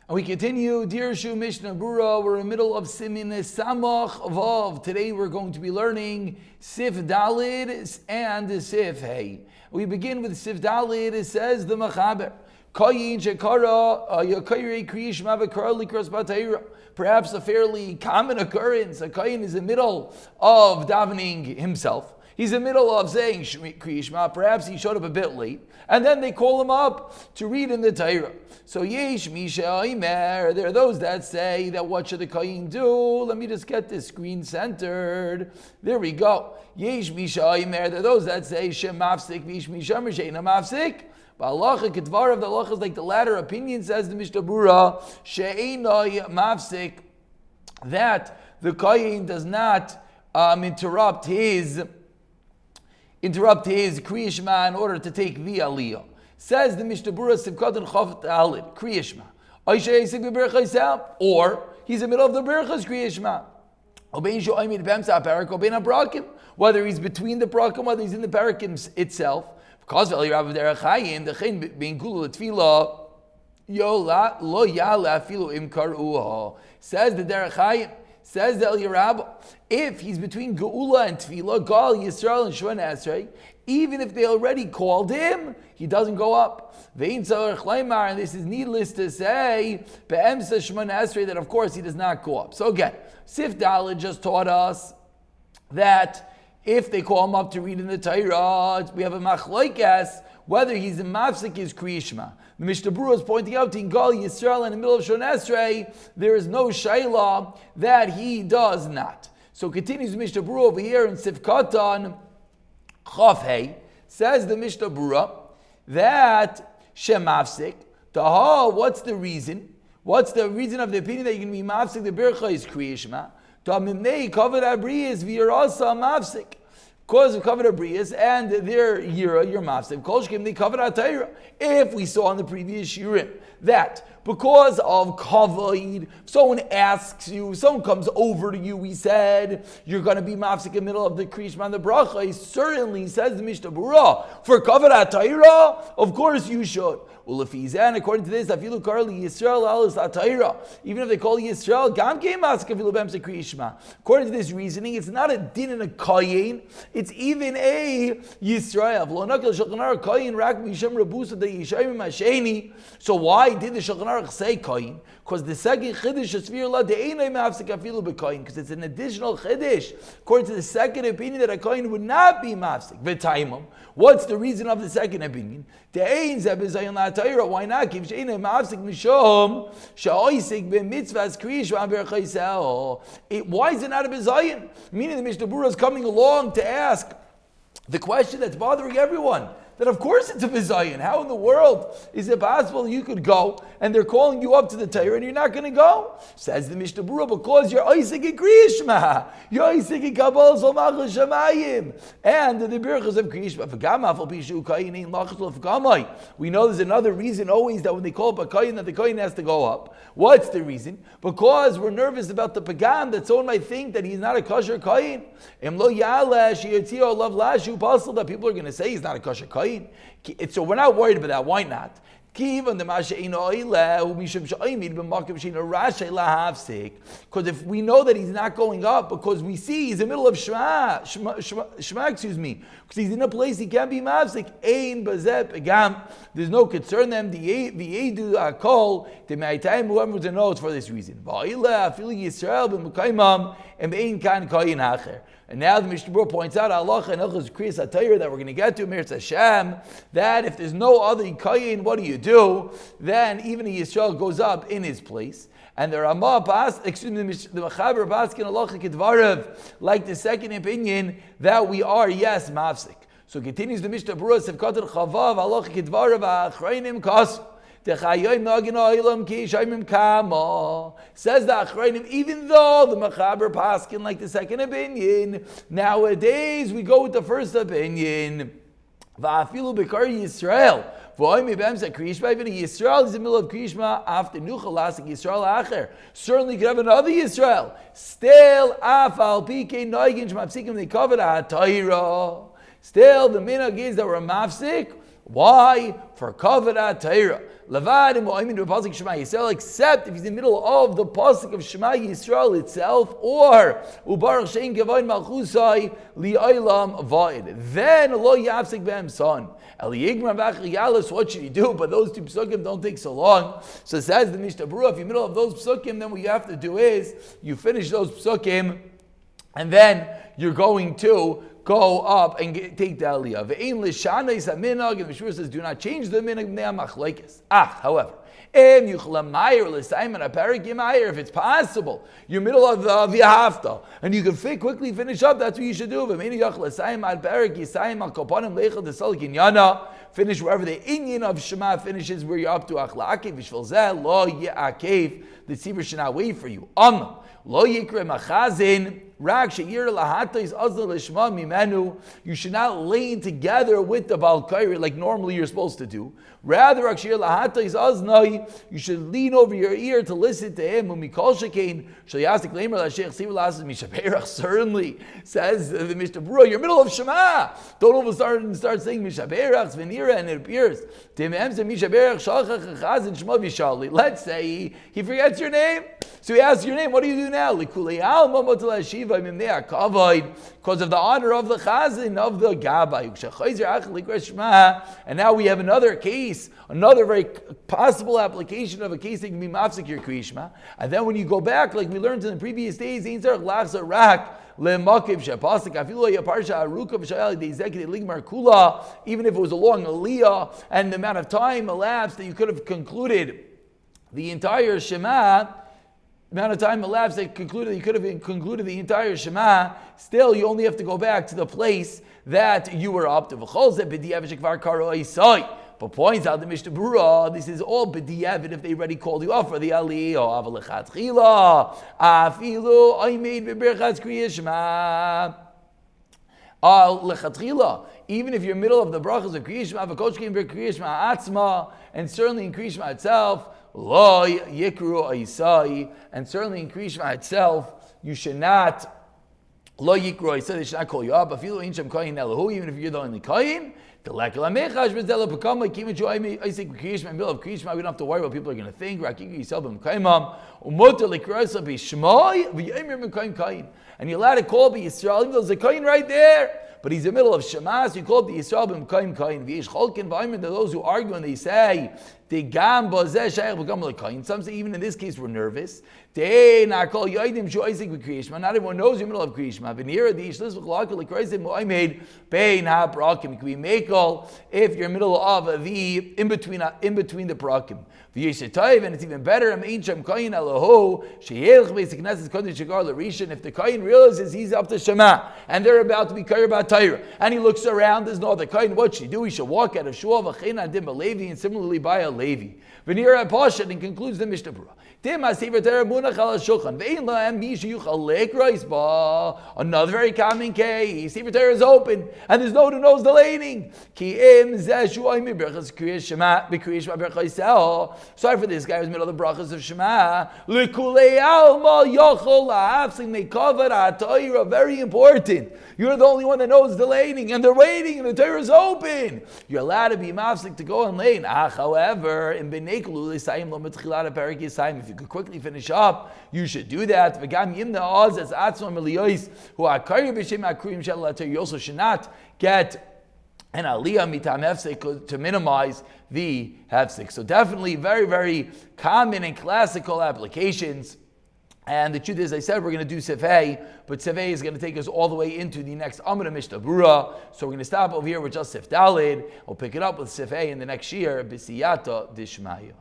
And we continue Dirshu Mishnah Berurah. We're in the middle of Siman Samach Vav. Today we're going to be learning Sif Dalid and Sif Hey. We begin with Sif Dalid. It says the Machaber. Perhaps a fairly common occurrence. A Kayin is in the middle of davening himself. He's in the middle of saying Kriya Shema. Perhaps he showed up a bit late. And then they call him up to read in the Torah. So Yesh Misha Imer, there are those that say that what should the Kayin do? Let me just get this screen centered. There we go. Yesh Misha Imer, there are those that say Shem Mafsik, Vish Misha Sheina Mafsik. But Allah Ketvar of the Allah is like the latter opinion, says the Mishnah Berurah, Sheina Mafsik, that the Kayin does not interrupt his Kriya Shema in order to take the Aliyah. Says the Mishnah Berurah, Sivkat and Chav Ta'alid, Kriya Shema. Or he's in the middle of the Berurah's Kriya Shema. Whether he's between the Parakim, whether he's in the Parakim itself. Because the says the Derech Hayim, says the Eliyarab, if he's between Geula and Tefillah, Gal, Yisrael, and Shemona Esrei, even if they already called him, he doesn't go up. And this is needless to say, Be'emsa Shemona Esrei, that of course he does not go up. So again, Sif Daled just taught us that if they call him up to read in the Torah, we have a machlokes whether he's in mafsik is Kriya Shema. The Mishnah Berurah is pointing out in Gal Yisrael in the middle of Shon Esrei, there is no shayla that he does not. So continues the Mishnah Berurah over here in Sifkatan Chaf Hey, says the Mishnah Berurah that Shem Mafsik, what's the reason? What's the reason of the opinion that you can be mafsik the Berurah is Kriya Shema? Ta'mimnei kavod abriyas v'yirasa mafsik. Because of kavod abriyas and their yira, your mafsik. Kol shkim they kavod atayra. If we saw in the previous shirim that because of kavod, someone asks you, someone comes over to you, we said you're going to be mafsik in the middle of the Kriya Shema and the bracha. He certainly says the Mishnah Berurah for kavod atayra. Of course you should. Well, if he's and according to this, afilu karli Yisrael alis atayra. Even if they call Yisrael, gam kein mask afilu b'emse Kriya Shema. According to this reasoning, it's not a din and a kayin. It's even a Yisrael. V'lo nakel Shulchan Aruch kayin rak misham rabusa de yishayim hasheni. So why did the Shulchan Aruch say kayin? Because the second chiddush is svir la de'enei mafsik afilu b'kayin. Because it's an additional chiddush. According to the second opinion, that a kayin would not be mafsik. V'taimim. What's the reason of the second opinion? De'ein zeh b'zayin la Torah, why not? Why is it not a bizayin? Meaning the Mishnah Berurah is coming along to ask the question that's bothering everyone. That of course it's a bizayin. How in the world is it possible you could go and they're calling you up to the Torah and you're not going to go? Says the Mishnah Berurah, because you're Isaac in Kriya Shema. You're Isaac in Kabbalah Zolmach Shamayim. And the Berurahs of Kriya Shema. We know there's another reason always that when they call up a Kayin, that the Kayin has to go up. What's the reason? Because we're nervous about the Pagam, that someone might think that he's not a kosher Kayin. That people are going to say he's not a kosher Kayin. So we're not worried about that. Why not? Because if we know that he's not going up, because we see he's in the middle of Shema, because he's in a place he can't be mafsik. There's no concern them. Whoever to know it's for this reason. And now the Mishnah Berurah points out Allah and Hilchos Kriyas HaTorah that we're going to get to Mirz Hashem, that if there's no other Kayin, what do? Then even a Yisrael goes up in his place. And the Ramah the Mechaber Paskin Allah Kedvarev, like the second opinion, that we are, yes, mafsik. So continues the Mishnah Berurah, Sivkat Chavav, Allah Kedvarev, Achrayim Kas. Says the Achrayim, even though the Mechaber Paskin like the second opinion, nowadays we go with the first opinion. Va'afilu b'kar Yisrael. Even Yisrael is in the middle of Kriya Shema after Nuchalasik Yisrael Acher. Certainly could have another Yisrael. Still, Afal Pike Noigin Shmapsikim, they covered a Torah. Still, the minhag is that we're mafsik Why? For kavod Torah. Levad and mo'amin to pasuk Shema Yisrael, except if he's in the middle of the pasuk of Shema Yisrael itself, or ubarach shein gavoin malchusai li'olam va'id. Then lo yafsik behem son. Eliyigmar v'achriyalis, what should he do? But those two psukim don't take so long. So says the Mishnah Berurah, if you're in the middle of those psukim, then what you have to do is you finish those psukim, and then you're going to go up and take the aliyah. Ve'ein l'shanei saminag, and the Mishmur says, do not change the minhag b'nei machlekes. However, if it's possible, you're middle of the hafta, and you can quickly finish up, that's what you should do. Finish wherever the inyan of Shema finishes, where you're up to achla'akev, lo ye'akev, the tzibur should not wait for you. Lo yikre machazin, rak she'ir lahatais azal lishma mimenu. You should not lean together with the Baal Kairi like normally you're supposed to do. Rather, rak she'ir lahatais aznai, you should lean over your ear to listen to him. Umikol shekein sheyasik leimer la'shech siv la'asas mishaberach. Certainly, says the Mishnah Berurah, you're middle of Shema. Don't all of a sudden start saying mishaberach v'nira, and it appears let's say he forgets your name. So he asks your name, what do you do now? Because of the honor of the chazan, of the gabbai. And now we have another case, another very possible application of a case that can be mafsik your kriyishma. And then when you go back, like we learned in the previous days, even if it was a long aliyah and the amount of time elapsed that you could have concluded the entire Shema, the amount of time elapsed that you could have concluded the entire Shema, still you only have to go back to the place that you were up to. But points out the Mishnah Berurah, this is all b'diavad if they already called you up for the aliyah. Afilu aymeid b'berchas kriyas Shema. Lechatchila, even if you're middle of the brachas of kriyas Shema, v'koshkim b'kriyas Shema atzma, and certainly in kriyas Shema itself, lo yikru aisai, and certainly in kriyas Shema itself, you should not lo yikru aisai, they should not call you up. Afilu ein shem kayin elahu, even if you're the only kayin. We don't have to worry what people are going to think. And you're allowed to call the Yisrael, even though there's a kohen right there, but he's in the middle of Shema, so you call the Yisrael b'mkayim kohen. There are those who argue and they say, some say even in this case we're nervous. Not everyone knows you're in the middle of Kriyishma. It can be makel if you're in the middle of the in between the prakim. And it's even better if the kohen realizes he's up to Shema and they're about to be kair about Torah, and he looks around, there's no other kohen. What should he do? He should walk out of shul and similarly by a Levi. V'nira Pashat, and concludes the Mishnah Berurah. Another very common case. Sefer Torah is open, and there's no one who knows the laning. Sorry for this guy who's middle of the brachas of Shema. Very important. You're the only one that knows the laning, and they're waiting, and the Torah is open. You're allowed to be mafsik to go and lane. However, in if you could quickly finish up, you should do that. You also should not get an aliyah mitam hefsek to minimize the hefsek. So definitely very, very common and classical applications. And the truth is, I said we're going to do Sefei, but Sefei is going to take us all the way into the next Amud Mishnah Berurah. So we're going to stop over here with just Sef Dalid. We'll pick it up with Sefei in the next year. B'siyata Dishmaya.